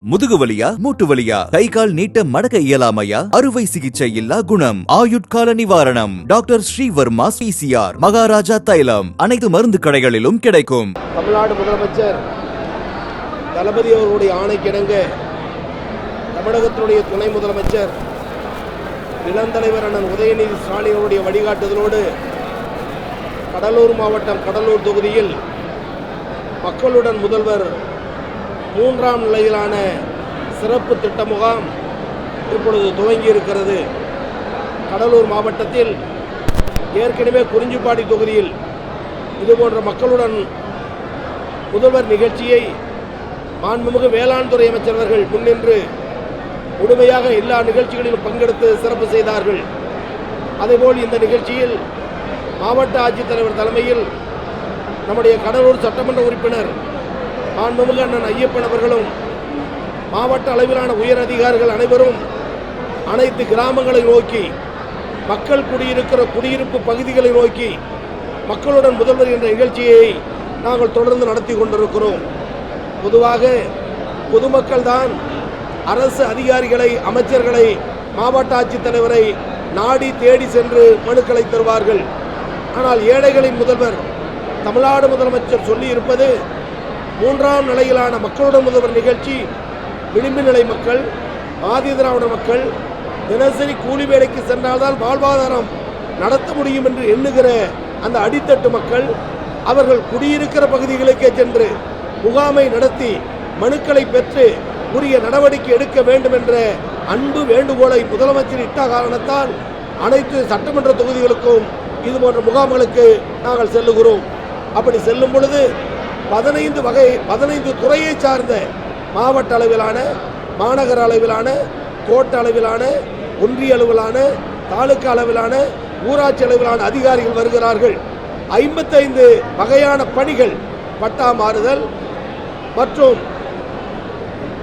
முதுகு வலியா மூட்டு வலியா கை கால் நீட்ட மடக்க இயலாமையா அறுவை சிகிச்சை இல்லா குணம் ஆயுட்கால நிவாரணம் டாக்டர் ஸ்ரீவர்மா பிசிஆர் மகாராஜா தைலம் அனைத்து மருந்து கடைகளிலும் கிடைக்கும். தமிழ்நாடு முதலமைச்சர் தளபதி அவர்களுடைய ஆணைக்கிணங்க தமிழகத்தினுடைய துணை முதலமைச்சர் இளந்தலைவர் அண்ணன் உதயநிதி ஸ்டாலின் அவருடைய வழிகாட்டுதலோடு கடலூர் மாவட்டம் கடலூர் தொகுதியில் மக்களுடன் முதல்வர் 3ஆம் நிலையிலான சிறப்பு திட்ட முகாம் இப்பொழுது துவங்கி இருக்கிறது. கடலூர் மாவட்டத்தில் ஏற்கனவே குறிஞ்சிப்பாடி தொகுதியில் இதுபோன்ற மக்களுடன் முதல்வர் நிகழ்ச்சியை மாண்புமிகு வேளாண் துறை அமைச்சர்கள் முன்னின்று முழுமையாக எல்லா நிகழ்ச்சிகளிலும் பங்கெடுத்து சிறப்பு செய்தார்கள். அதேபோல் இந்த நிகழ்ச்சியில் மாவட்ட ஆட்சித்தலைவர் தலைமையில் நம்முடைய கடலூர் சட்டமன்ற உறுப்பினர் மாண்புமிகு அண்ணன் ஐயப்பன் அவர்களும் மாவட்ட அளவிலான உயர் அதிகாரிகள் அனைவரும் அனைத்து கிராமங்களை நோக்கி மக்கள் குடியிருக்கிற குடியிருப்பு பகுதிகளை நோக்கி மக்களுடன் முதல்வர் என்ற நிகழ்ச்சியை நாங்கள் தொடர்ந்து நடத்தி கொண்டிருக்கிறோம். பொதுவாக பொதுமக்கள் தான் அரசு அதிகாரிகளை அமைச்சர்களை மாவட்ட ஆட்சித்தலைவரை நாடி தேடி சென்று மனுக்களை தருவார்கள். ஆனால் ஏழைகளின் முதல்வர் தமிழ்நாடு முதலமைச்சர் சொல்லி இருப்பது 3ஆம் நிலையிலான மக்களுடன் முதல்வர் நிகழ்ச்சி விளிம்பு நிலை மக்கள் ஆதி திராவிட மக்கள் தினசரி கூலி வேலைக்கு சென்றால்தான் வாழ்வாதாரம் நடத்த முடியும் என்று எண்ணுகிற அந்த அடித்தட்டு மக்கள் அவர்கள் குடியிருக்கிற பகுதிகளுக்கே சென்று முகாமை நடத்தி மனுக்களை பெற்று உரிய நடவடிக்கை எடுக்க வேண்டும் என்ற அன்பு வேண்டுகோளை முதலமைச்சர் இட்ட காரணத்தால் அனைத்து சட்டமன்ற தொகுதிகளுக்கும் இதுபோன்ற முகாம்களுக்கு நாங்கள் செல்லுகிறோம். அப்படி செல்லும் பொழுது 15 துறையை சார்ந்த மாவட்ட அளவிலான மாநகர அளவிலான கோட்ட அளவிலான ஒன்றிய அளவிலான தாலுக்கா அளவிலான ஊராட்சி அளவிலான அதிகாரிகள் வருகிறார்கள். 55 வகையான பணிகள் பட்டா மாறுதல் மற்றும்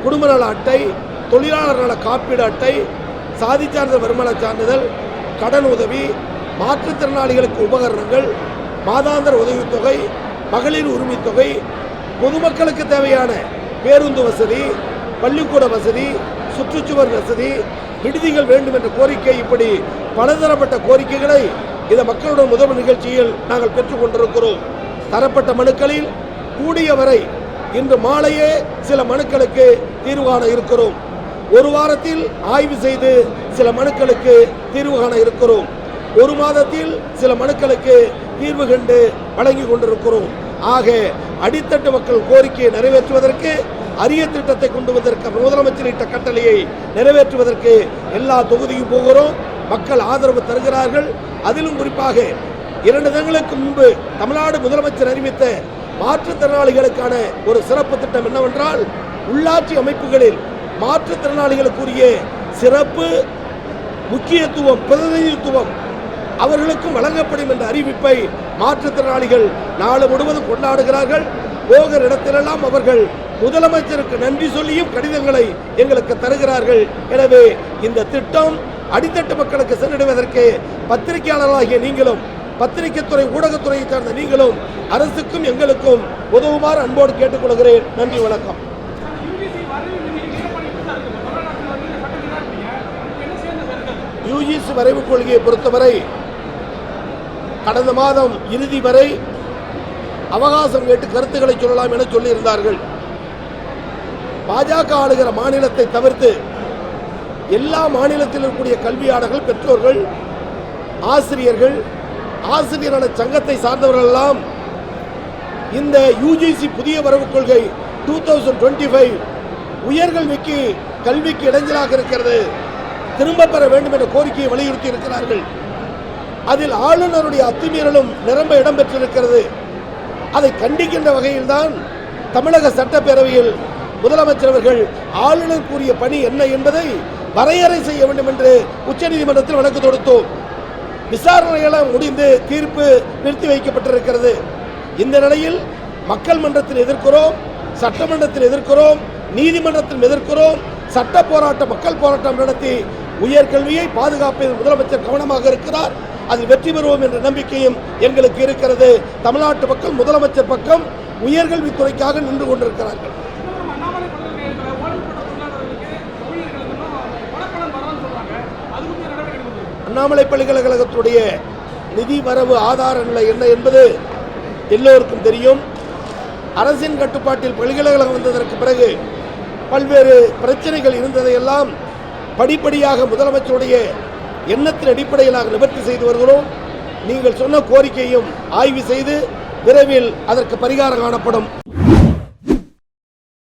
குடும்ப நல அட்டை தொழிலாளர் நல காப்பீடு அட்டை சாதி சார்ந்த வருமான சான்றிதழ் கடன் உதவி மாற்றுத்திறனாளிகளுக்கு உபகரணங்கள் மாதாந்திர உதவித்தொகை மகளிர் உரிமை தொகை பொதுமக்களுக்கு தேவையான பேருந்து வசதி பள்ளிக்கூட வசதி சுற்றுச்சுவர் வசதி விடுதிகள் வேண்டும் என்ற கோரிக்கை இப்படி பலதரப்பட்ட கோரிக்கைகளை இந்த மக்களுடன் முதல்வர் நிகழ்ச்சியில் நாங்கள் பெற்றுக் கொண்டிருக்கிறோம். தரப்பட்ட மனுக்களில் கூடிய வரை இன்று மாலையே சில மனுக்களுக்கு தீர்வு காண இருக்கிறோம். ஒரு வாரத்தில் ஆய்வு செய்து சில மனுக்களுக்கு தீர்வு காண இருக்கிறோம். ஒரு மாதத்தில் சில மனுக்களுக்கு தீர்வு கண்டு வழங்கி கொண்டிருக்கிறோம். ஆக அடித்தட்டு மக்கள் கோரிக்கையை நிறைவேற்றுவதற்கு அரிய திட்டத்தை கொண்டு வந்ததற்கு முதலமைச்சர் இட்ட கட்டளையை நிறைவேற்றுவதற்கு எல்லா தொகுதியும் போகிறோம். மக்கள் ஆதரவு தருகிறார்கள். அதிலும் குறிப்பாக 2 தினங்களுக்கு முன்பு தமிழ்நாடு முதலமைச்சர் அறிவித்த மாற்றுத்திறனாளிகளுக்கான ஒரு சிறப்பு திட்டம் என்னவென்றால் உள்ளாட்சி அமைப்புகளில் மாற்றுத்திறனாளிகளுக்குரிய சிறப்பு முக்கியத்துவம் பிரதிநிதித்துவம் அவர்களுக்கும் வழங்கப்படும் என்ற அறிவிப்பை மாற்றுத்திறனாளிகள் நாடு முழுவதும் கொண்டாடுகிறார்கள். போகிற இடத்திலெல்லாம் அவர்கள் முதலமைச்சருக்கு நன்றி சொல்லியும் கடிதங்களை எங்களுக்கு தருகிறார்கள். எனவே இந்த திட்டம் அடித்தட்டு மக்களுக்கு சென்றிடுவதற்கு பத்திரிகையாளர்களாகிய நீங்களும் பத்திரிகைத்துறை ஊடகத்துறையை சார்ந்த நீங்களும் அரசுக்கும் எங்களுக்கும் உதவுமாறு அன்போடு கேட்டுக்கொள்கிறேன். நன்றி, வணக்கம். யுஜிசி வரைவு கொள்கையை பொறுத்தவரை கடந்த மாதம் இறுதி வரை அவகாசம் கேட்டு கருத்துக்களை சொல்லலாம் என சொல்லியிருந்தார்கள். பாஜக ஆளுகிற மாநிலத்தை தவிர்த்து எல்லா மாநிலத்தில் இருக்கக்கூடிய கல்வியாளர்கள் பெற்றோர்கள் ஆசிரியர்கள் ஆசிரியர் நல சங்கத்தை சார்ந்தவர்கள் எல்லாம் இந்த யுஜிசி புதிய வரவு கொள்கை 2025 உயர்கல்விக்கு கல்விக்கு இடைஞ்சலாக இருக்கிறது, திரும்ப பெற வேண்டும் என்ற கோரிக்கையை வலியுறுத்தி இருக்கிறார்கள். அதில் ஆளுநருடைய அத்துமீறலும் நிரம்ப இடம்பெற்றிருக்கிறது. அதை கண்டிக்கின்ற வகையில் தான் தமிழக சட்டப்பேரவையில் முதலமைச்சர் அவர்கள் ஆளுநர் கூறிய பணி என்ன என்பதை வரையறை செய்ய வேண்டும் என்று உச்சநீதிமன்றத்தில் வழக்கு தொடுத்தோம். விசாரணையெல்லாம் முடிந்து தீர்ப்பு நிறுத்தி வைக்கப்பட்டிருக்கிறது. இந்த நிலையில் மக்கள் மன்றத்தில் எதிர்க்கிறோம், சட்டமன்றத்தில் எதிர்க்கிறோம், நீதிமன்றத்தில் எதிர்க்கிறோம், சட்ட போராட்டம் மக்கள் போராட்டம் நடத்தி உயர்கல்வியை பாதுகாப்பதில் முதலமைச்சர் கவனமாக இருக்கிறார். அதில் வெற்றி பெறுவோம் என்ற நம்பிக்கையும் எங்களுக்கு இருக்கிறது. தமிழ்நாட்டு மக்கள் முதலமைச்சர் பக்கம் உயர்கல்வித்துறைக்காக நின்று கொண்டிருக்கிறார்கள். அண்ணாமலை பல்கலைக்கழகத்துடைய நிதி வரவு ஆதார நிலை என்ன என்பது எல்லோருக்கும் தெரியும். அரசின் கட்டுப்பாட்டில் பல்கலைக்கழகம் வந்ததற்கு பிறகு பல்வேறு பிரச்சனைகள் இருந்ததையெல்லாம் படிப்படியாக முதலமைச்சருடைய எண்ணத்தின் அடிப்படையிலாக நிவர்த்தி செய்து வருகிறோம். நீங்கள் சொன்ன கோரிக்கையும் ஆய்வு செய்து விரைவில் அதற்கு பரிகாரம் காணப்படும்.